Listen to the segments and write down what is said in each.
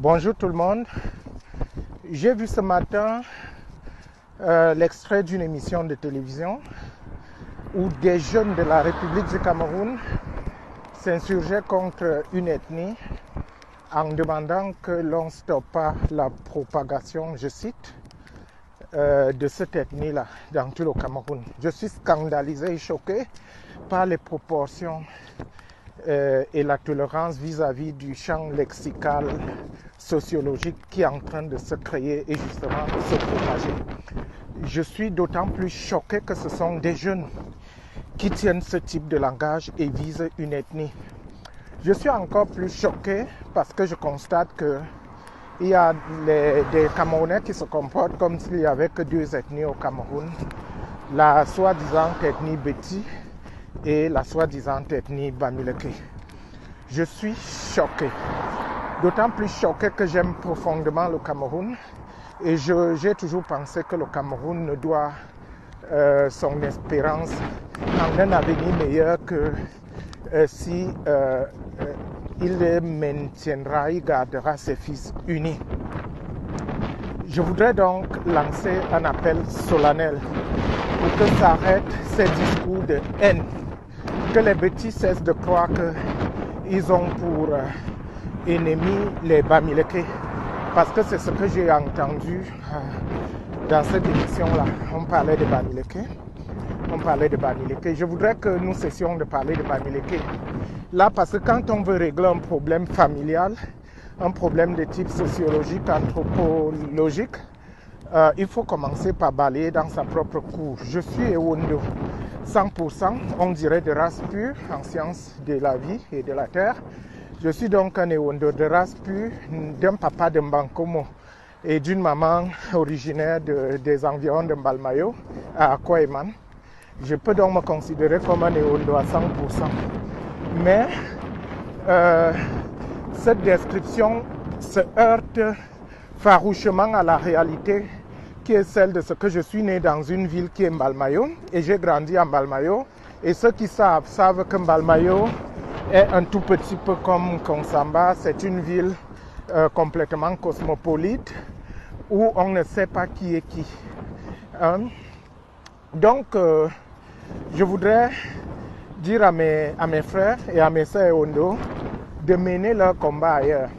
Bonjour tout le monde. J'ai vu ce matin l'extrait d'une émission de télévision où des jeunes de la République du Cameroun s'insurgeaient contre une ethnie en demandant que l'on stoppe la propagation, je cite, de cette ethnie-là dans tout le Cameroun. Je suis scandalisé et choqué par les proportions et la tolérance vis-à-vis du champ lexical sociologique qui est en train de se créer et justement de se propager. Je suis d'autant plus choqué que ce sont des jeunes qui tiennent ce type de langage et visent une ethnie. Je suis encore plus choqué parce que je constate qu'il y a des Camerounais qui se comportent comme s'il n'y avait que deux ethnies au Cameroun. La soi-disant ethnie Beti et la soi-disant ethnie Bamileke. Je suis choqué. D'autant plus choqué que j'aime profondément le Cameroun et j'ai toujours pensé que le Cameroun ne doit son espérance en un avenir meilleur que si il maintiendra, il gardera ses fils unis. Je voudrais donc lancer un appel solennel pour que s'arrêtent ces discours de haine, que les petits cessent de croire qu'ils ont pour ennemis les Bamileke, parce que c'est ce que j'ai entendu dans cette émission-là. On parlait de Bamileke. Je voudrais que nous cessions de parler de Bamileke. Là, parce que quand on veut régler un problème familial, un problème de type sociologique, anthropologique, il faut commencer par balayer dans sa propre cour. Je suis Ewondo, 100%, on dirait de race pure en sciences de la vie et de la terre. Je suis donc un Ewondo de race pure, d'un papa de Mbankomo et d'une maman originaire des environs de Mbalmayo, à Akwa-Eman. Je peux donc me considérer comme un Ewondo à 100%. Mais cette description se heurte farouchement à la réalité qui est celle de ce que je suis né dans une ville qui est Mbalmayo et j'ai grandi à Mbalmayo. Et ceux qui savent que Mbalmayo est un tout petit peu comme Konsamba, c'est une ville complètement cosmopolite où on ne sait pas qui est qui. Donc, je voudrais dire à mes frères et à mes sœurs Ondo de mener leur combat ailleurs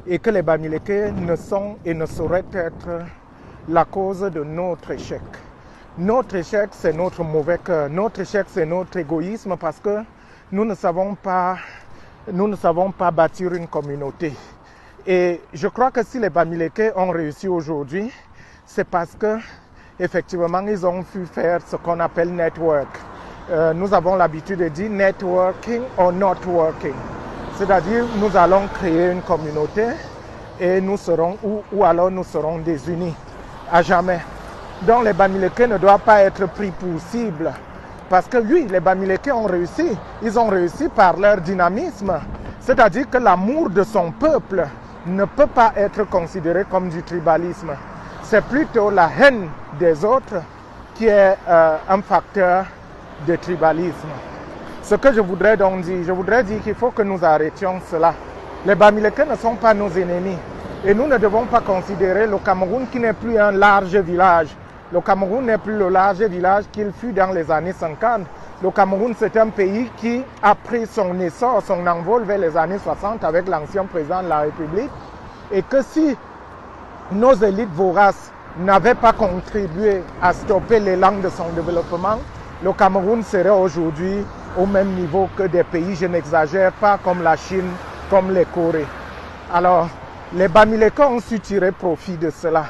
et que les Bamileke ne sont et ne sauraient être la cause de notre échec. Notre échec, c'est notre mauvais cœur. Notre échec, c'est notre égoïsme parce que nous ne savons pas bâtir une communauté. Et je crois que si les Bamileke ont réussi aujourd'hui, c'est parce que effectivement, ils ont pu faire ce qu'on appelle network. Nous avons l'habitude de dire networking or not working. C'est-à-dire, nous allons créer une communauté et nous serons, ou alors nous serons désunis à jamais. Donc les Bamileke ne doivent pas être pris pour cible. Parce que oui, les Bamileke ont réussi. Ils ont réussi par leur dynamisme. C'est-à-dire que l'amour de son peuple ne peut pas être considéré comme du tribalisme. C'est plutôt la haine des autres qui est un facteur de tribalisme. Ce que je voudrais donc dire, qu'il faut que nous arrêtions cela. Les Bamileke ne sont pas nos ennemis. Et nous ne devons pas considérer le Cameroun qui n'est plus un large village. Le Cameroun n'est plus le large village qu'il fut dans les années 50. Le Cameroun, c'est un pays qui a pris son essor, son envol vers les années 60 avec l'ancien président de la République. Et que si nos élites voraces n'avaient pas contribué à stopper l'élan de son développement, le Cameroun serait aujourd'hui au même niveau que des pays, je n'exagère pas, comme la Chine, comme les Corées. Alors, les Bamileke ont su tirer profit de cela.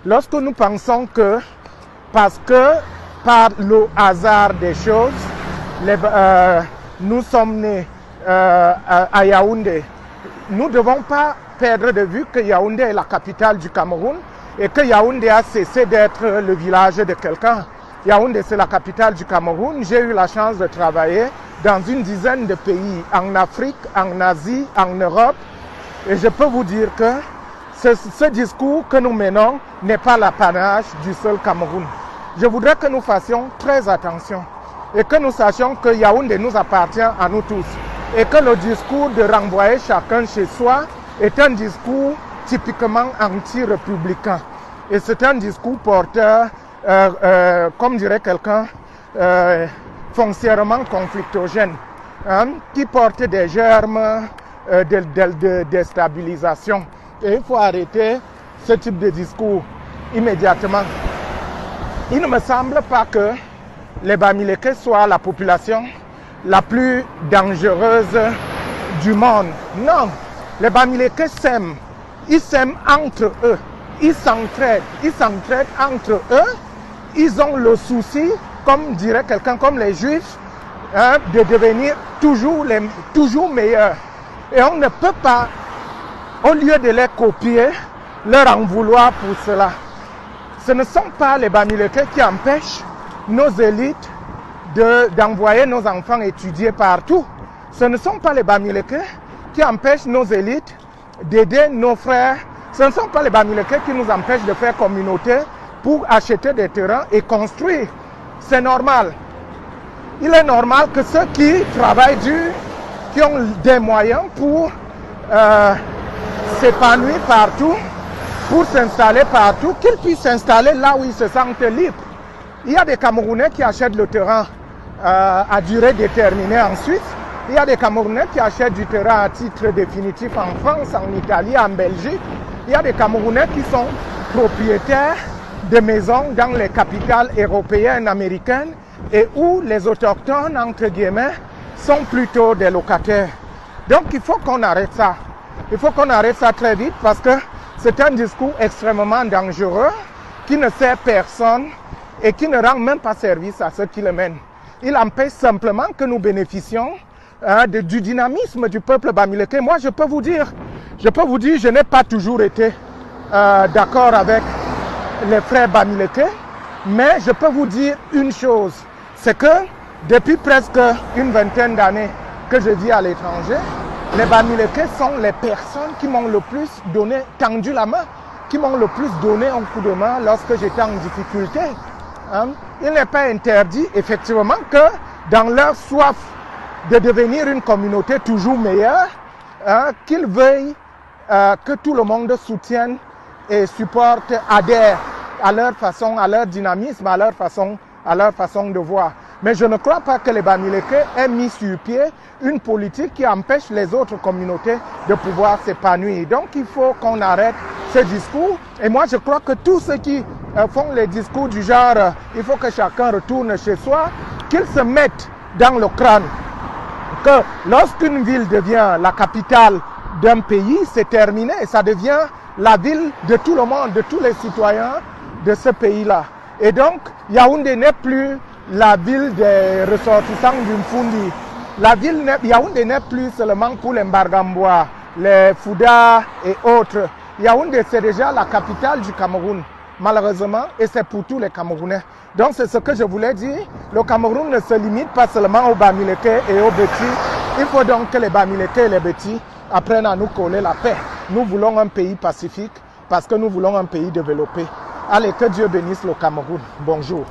Lorsque nous pensons que, parce que par le hasard des choses, nous sommes nés à Yaoundé, nous ne devons pas perdre de vue que Yaoundé est la capitale du Cameroun et que Yaoundé a cessé d'être le village de quelqu'un. Yaoundé, c'est la capitale du Cameroun. J'ai eu la chance de travailler dans une dizaine de pays, en Afrique, en Asie, en Europe. Et je peux vous dire que ce discours que nous menons n'est pas l'apanage du seul Cameroun. Je voudrais que nous fassions très attention et que nous sachions que Yaoundé nous appartient à nous tous. Et que le discours de renvoyer chacun chez soi est un discours typiquement anti-républicain. Et c'est un discours porteur, comme dirait quelqu'un, foncièrement conflictogène, hein, qui porte des germes de déstabilisation. Et il faut arrêter ce type de discours immédiatement. Il ne me semble pas que les Bamileke soient la population la plus dangereuse du monde. Non, les Bamileke s'aiment. Ils s'aiment entre eux. Ils s'entraident entre eux. Ils ont le souci, comme dirait quelqu'un, comme les Juifs, hein, de devenir toujours meilleurs. Et on ne peut pas, au lieu de les copier, leur en vouloir pour cela. Ce ne sont pas les Bamileke qui empêchent nos élites d'envoyer nos enfants étudier partout. Ce ne sont pas les Bamileke qui empêchent nos élites d'aider nos frères. Ce ne sont pas les Bamileke qui nous empêchent de faire communauté pour acheter des terrains et construire. C'est normal. Il est normal que ceux qui travaillent dur, qui ont des moyens pour s'épanouir partout, pour s'installer partout, qu'ils puissent s'installer là où ils se sentent libres. Il y a des Camerounais qui achètent le terrain à durée déterminée en Suisse. Il y a des Camerounais qui achètent du terrain à titre définitif en France, en Italie, en Belgique. Il y a des Camerounais qui sont propriétaires de maisons dans les capitales européennes, américaines, et où les autochtones, entre guillemets, sont plutôt des locataires. Donc il faut qu'on arrête ça. Il faut qu'on arrête ça très vite parce que c'est un discours extrêmement dangereux qui ne sert personne et qui ne rend même pas service à ceux qui le mènent. Il empêche simplement que nous bénéficions du dynamisme du peuple Bamileke. Moi, je peux vous dire, je n'ai pas toujours été d'accord avec les frères Bamileke, mais je peux vous dire une chose, c'est que depuis presque une vingtaine d'années que je vis à l'étranger, les Bamileke sont les personnes qui m'ont le plus tendu la main, qui m'ont le plus donné un coup de main lorsque j'étais en difficulté. Hein? Il n'est pas interdit, effectivement, que dans leur soif de devenir une communauté toujours meilleure, hein, qu'ils veuillent que tout le monde soutienne et supporte, adhère à leur façon, à leur dynamisme, à leur façon de voir. Mais je ne crois pas que les Bamileke aient mis sur pied une politique qui empêche les autres communautés de pouvoir s'épanouir. Donc il faut qu'on arrête ce discours. Et moi je crois que tous ceux qui font les discours du genre il faut que chacun retourne chez soi, qu'ils se mettent dans le crâne que lorsqu'une ville devient la capitale d'un pays, c'est terminé. Ça devient la ville de tout le monde, de tous les citoyens de ce pays-là. Et donc, Yaoundé n'est plus la ville des ressortissants du Mfundi. Yaoundé n'est plus seulement pour les Mbargambois, les Fouda et autres. Yaoundé, c'est déjà la capitale du Cameroun, malheureusement, et c'est pour tous les Camerounais. Donc, c'est ce que je voulais dire. Le Cameroun ne se limite pas seulement aux Bamileke et aux Beti. Il faut donc que les Bamileke et les Beti apprennent à nous coller la paix. Nous voulons un pays pacifique parce que nous voulons un pays développé. Allez, que Dieu bénisse le Cameroun. Bonjour.